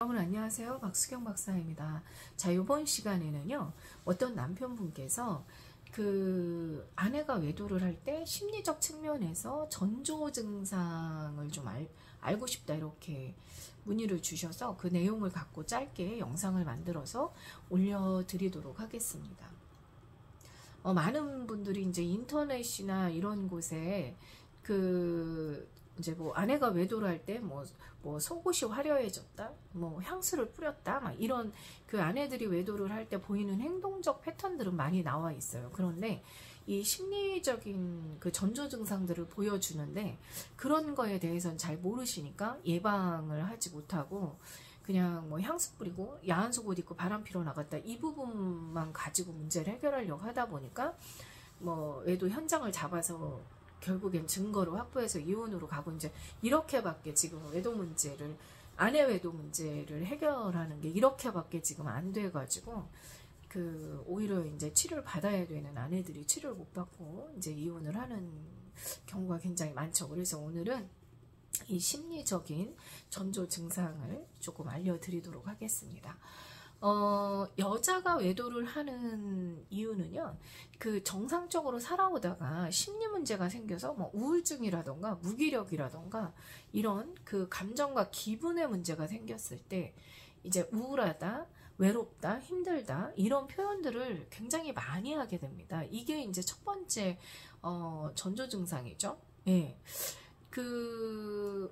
여러분 안녕하세요. 박수경 박사입니다. 자, 이번 시간에는요, 어떤 남편분께서 그 아내가 외도를 할 때 심리적 측면에서 전조 증상을 좀 알고 싶다 이렇게 문의를 주셔서 그 내용을 갖고 짧게 영상을 만들어서 올려드리도록 하겠습니다. 많은 분들이 이제 인터넷이나 이런 곳에 이제 뭐 아내가 외도를 할 때 뭐 속옷이 화려해졌다, 뭐 향수를 뿌렸다, 막 이런 그 아내들이 외도를 할 때 보이는 행동적 패턴들은 많이 나와 있어요. 그런데 이 심리적인 그 전조 증상들을 보여주는데 그런 거에 대해서는 잘 모르시니까 예방을 하지 못하고 그냥 뭐 향수 뿌리고 야한 속옷 입고 바람 피러 나갔다 이 부분만 가지고 문제를 해결하려고 하다 보니까 뭐 외도 현장을 잡아서 결국엔 증거를 확보해서 이혼으로 가고 이제 이렇게밖에 지금 아내 외도 문제를 해결하는 게 이렇게밖에 지금 안 돼가지고 오히려 이제 치료를 받아야 되는 아내들이 치료를 못 받고 이제 이혼을 하는 경우가 굉장히 많죠. 그래서 오늘은 이 심리적인 전조 증상을 조금 알려드리도록 하겠습니다. 여자가 외도를 하는 이유는요, 그 정상적으로 살아오다가 심리 문제가 생겨서 뭐 우울증이라던가 무기력이라던가 이런 그 감정과 기분의 문제가 생겼을 때 이제 우울하다, 외롭다, 힘들다 이런 표현들을 굉장히 많이 하게 됩니다. 이게 이제 첫 번째 전조 증상이죠. 예.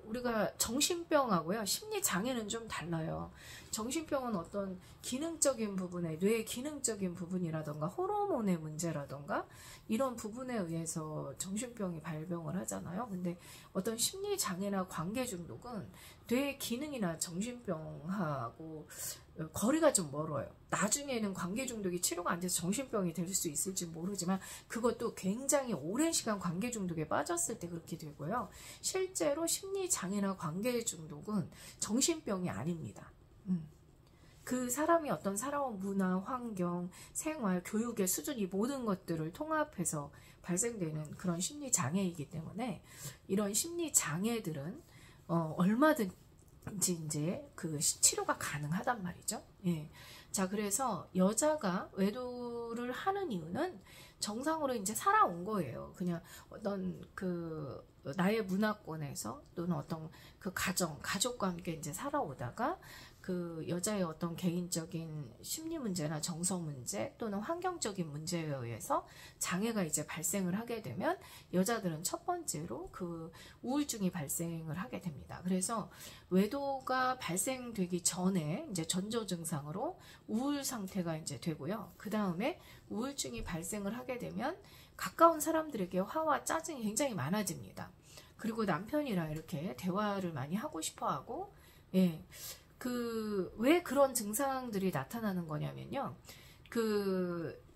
우리가 정신병하고요, 심리장애는 좀 달라요. 정신병은 어떤 기능적인 부분에, 뇌의 기능적인 부분이라던가 호르몬의 문제라던가 이런 부분에 의해서 정신병이 발병을 하잖아요. 근데 어떤 심리장애나 관계중독은 뇌의 기능이나 정신병하고 거리가 좀 멀어요. 나중에는 관계중독이 치료가 안 돼서 정신병이 될 수 있을지 모르지만 그것도 굉장히 오랜 시간 관계중독에 빠졌을 때 그렇게 되고요. 실제로 심리장애나 관계중독은 정신병이 아닙니다. 그 사람이 어떤 살아온 문화, 환경, 생활, 교육의 수준 이 모든 것들을 통합해서 발생되는 그런 심리장애이기 때문에 이런 심리장애들은 얼마든지 이제 그 치료가 가능하단 말이죠. 예. 자, 그래서 여자가 외도를 하는 이유는 정상으로 이제 살아온 거예요. 그냥 어떤 나의 문화권에서 또는 어떤 가족과 함께 이제 살아오다가 그 여자의 어떤 개인적인 심리 문제나 정서 문제 또는 환경적인 문제에 의해서 장애가 이제 발생을 하게 되면 여자들은 첫 번째로 그 우울증이 발생을 하게 됩니다. 그래서 외도가 발생되기 전에 이제 전조 증상으로 우울 상태가 이제 되고요. 그 다음에 우울증이 발생을 하게 되면 가까운 사람들에게 화와 짜증이 굉장히 많아집니다. 그리고 남편이랑 이렇게 대화를 많이 하고 싶어 하고, 예. 왜 그런 증상들이 나타나는 거냐면요.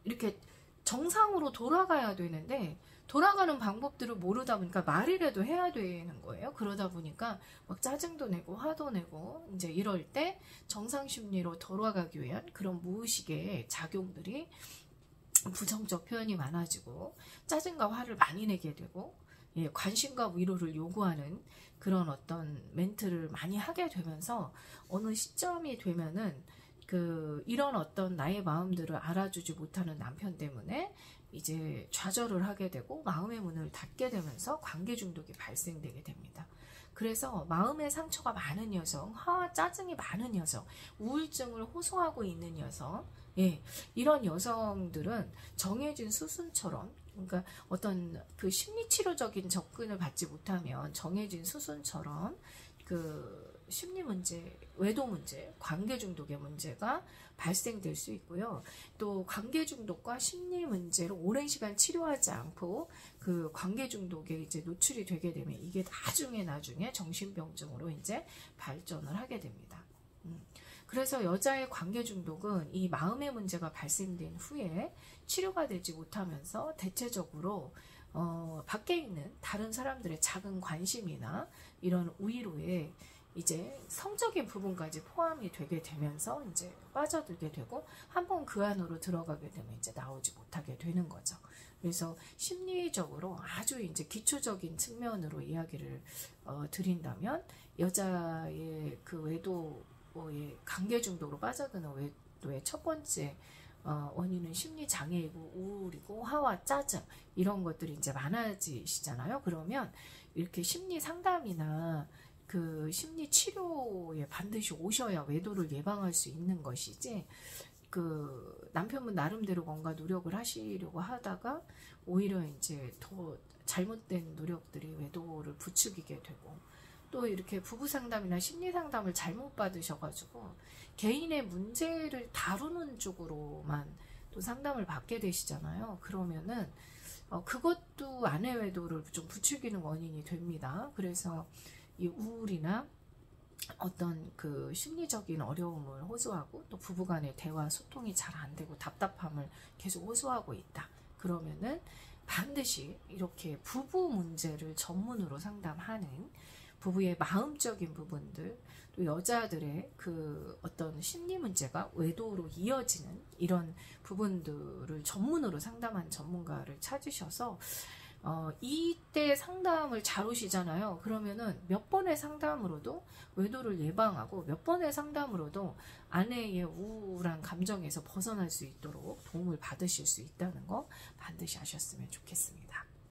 이렇게 정상으로 돌아가야 되는데, 돌아가는 방법들을 모르다 보니까 말이라도 해야 되는 거예요. 그러다 보니까 막 짜증도 내고 화도 내고 이제 이럴 때 정상 심리로 돌아가기 위한 그런 무의식의 작용들이 부정적 표현이 많아지고 짜증과 화를 많이 내게 되고, 예, 관심과 위로를 요구하는 그런 어떤 멘트를 많이 하게 되면서 어느 시점이 되면은 이런 어떤 나의 마음들을 알아주지 못하는 남편 때문에 이제 좌절을 하게 되고 마음의 문을 닫게 되면서 관계 중독이 발생되게 됩니다. 그래서 마음의 상처가 많은 여성, 화와 짜증이 많은 여성, 우울증을 호소하고 있는 여성, 예, 이런 여성들은 정해진 수순처럼, 그러니까 어떤 심리치료적인 접근을 받지 못하면 정해진 수순처럼 심리 문제, 외도 문제, 관계 중독의 문제가 발생될 수 있고요. 또 관계 중독과 심리 문제로 오랜 시간 치료하지 않고 그 관계 중독에 이제 노출이 되게 되면 이게 나중에 정신병증으로 이제 발전을 하게 됩니다. 그래서 여자의 관계 중독은 이 마음의 문제가 발생된 후에 치료가 되지 못하면서 대체적으로 밖에 있는 다른 사람들의 작은 관심이나 이런 위로에 이제 성적인 부분까지 포함이 되게 되면서 이제 빠져들게 되고 한번 그 안으로 들어가게 되면 이제 나오지 못하게 되는 거죠. 그래서 심리적으로 아주 이제 기초적인 측면으로 이야기를 드린다면 여자의 그 외도 관계 중독으로 빠져드는 외도의 첫 번째 원인은 심리 장애이고 우울이고 화와 짜증 이런 것들이 이제 많아지시잖아요. 그러면 이렇게 심리 상담이나 그 심리 치료에 반드시 오셔야 외도를 예방할 수 있는 것이지, 그 남편분 나름대로 뭔가 노력을 하시려고 하다가 오히려 이제 더 잘못된 노력들이 외도를 부추기게 되고, 또 이렇게 부부 상담이나 심리 상담을 잘못 받으셔가지고 개인의 문제를 다루는 쪽으로만 또 상담을 받게 되시잖아요. 그러면은 그것도 아내 외도를 좀 부추기는 원인이 됩니다. 그래서 이 우울이나 어떤 그 심리적인 어려움을 호소하고, 또 부부간의 대화 소통이 잘 안 되고 답답함을 계속 호소하고 있다. 그러면은 반드시 이렇게 부부 문제를 전문으로 상담하는, 부부의 마음적인 부분들, 또 여자들의 그 어떤 심리 문제가 외도로 이어지는 이런 부분들을 전문으로 상담하는 전문가를 찾으셔서 이때 상담을 잘 오시잖아요. 그러면은 몇 번의 상담으로도 외도를 예방하고, 몇 번의 상담으로도 아내의 우울한 감정에서 벗어날 수 있도록 도움을 받으실 수 있다는 거 반드시 아셨으면 좋겠습니다.